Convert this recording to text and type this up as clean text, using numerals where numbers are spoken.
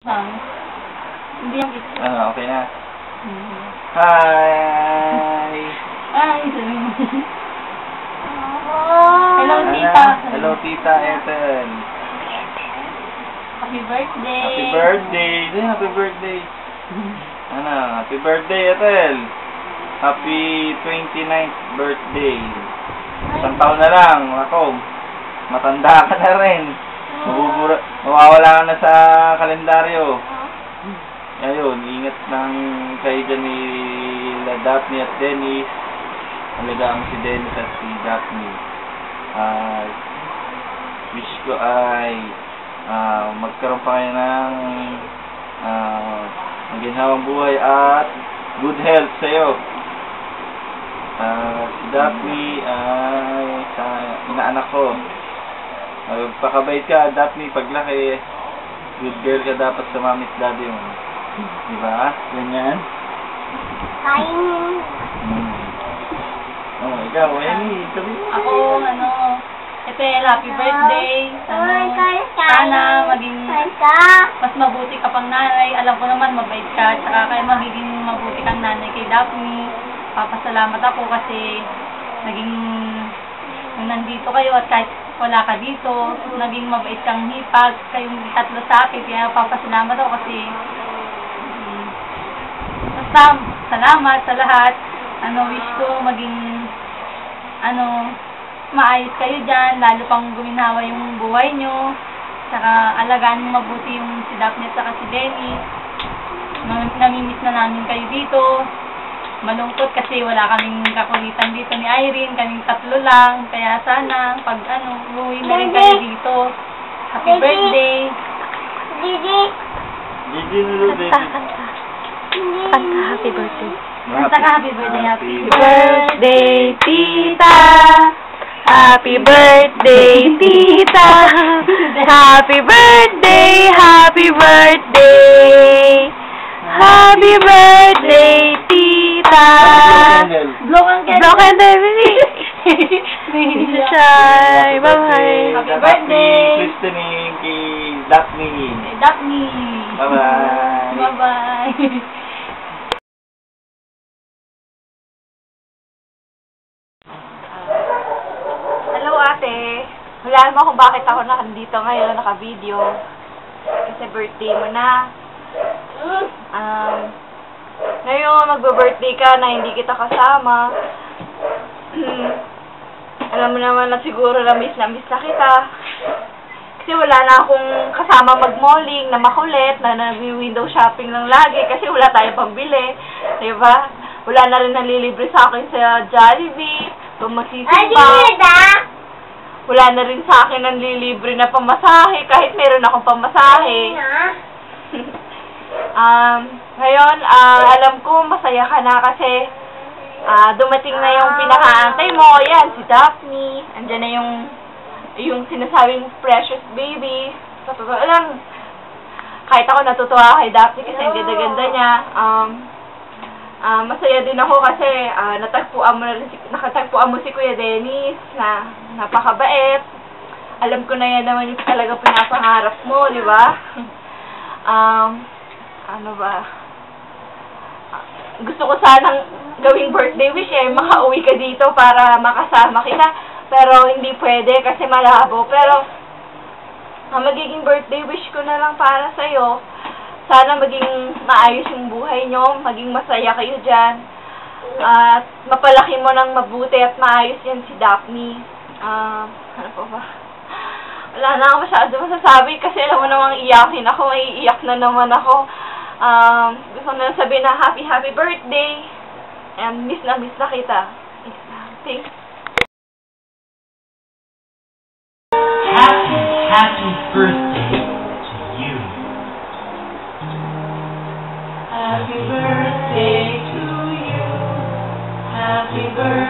Hindi yung isa. Okay na. Hi! Ay, sabi mo. Hello, tita. Hello, tita Ethel. Happy birthday. Happy birthday. Happy birthday. Happy birthday, Ethel. Happy 29th birthday. Isang taon na lang. Ako, matanda ka na rin. Mawawala ka na sa kalendaryo. Ayun, ingat ng kayo dyan ni Daphne at Dennis. Alagaan si Dennis at si Daphne. Wish ko ay magkaroon pa kayo ng maginhawang buhay at good health sa'yo. Si Daphne ay sa inaanak ko. Magpakabait ka, Daphne, paglaki. Good girl ka dapat sa mami at daddy mo. Diba? Ganyan? Ikaw, Amy, sabi mo. Ako, Ethel, happy birthday. Sana maging mas mabuti ka pang nanay. Alam ko naman, mabait ka. Tsaka kaya magiging mabuti kang nanay kay Daphne. Papasalamat ako kasi naging nandito kayo at kahit wala ka dito, naging mabait kang hipag. Kayong tatlo sa akin. Kaya papasalamat ako kasi basta salamat sa lahat. Wish ko maging maayos kayo dyan, lalo pang guminawa yung buhay nyo. Saka alagaan mo mabuti yung si Daphne at saka si Denny. Namimiss na namin kayo dito. Malungkot kasi wala kaming kakulitan dito ni Irene, kaming tatlo lang. Kaya sana pag uwi na rin kayo dito. Happy birthday. Gigi nilo, baby. Kanta, happy birthday. Kanta ka, happy birthday. Happy Birthday, tita. Happy birthday, tita. Happy birthday, happy birthday. Happy birthday, tita. Blow ang candle. Blow candle, baby. Shy. Bye-bye. Happy birthday. Listening kay Daphne. Daphne. Bye-bye. Bye-bye. Hello, ate. Wala mo kung bakit ako nandito ngayon, naka-video. Kasi birthday mo na. Ngayon, magbe-birthday ka na hindi kita kasama. Alam mo naman na siguro na miss na kita. Kasi wala na akong kasama mag-malling na makulit, na nag-window shopping lang lagi kasi wala tayong pambili. Diba? Wala na rin nalilibre sa akin sa Jollibee. Kung magsisimba. Wala na rin sa akin ang lilibre na pamasahe kahit meron akong pamasahe. Ngayon, alam ko masaya ka na kasi dumating na yung pinakaantay mo. Ayan, si Daphne. Andyan na yung sinasabing precious baby. Sa totoo lang, kahit ako natutuwa kay Daphne kasi ang ganda-ganda niya. Masaya din ako kasi nakatagpuan mo si Kuya Dennis na napakabait. Alam ko na yan naman yung talaga pinapangarap mo, di ba? Gusto ko sanang gawing birthday wish makauwi ka dito para makasama kita. Pero hindi pwede kasi malabo. Pero magiging birthday wish ko na lang para sa'yo. Sana maging maayos yung buhay nyo, maging masaya kayo dyan. At mapalaki mo ng mabuti at maayos yan si Daphne. Ano pa ba? Wala na ako masyado masasabi kasi alam mo namang iyakin ako, maiiyak na naman ako. Gusto na sabihin na happy birthday. And miss na kita. Thanks. Happy birthday to you. Happy birthday to you. Happy birthday.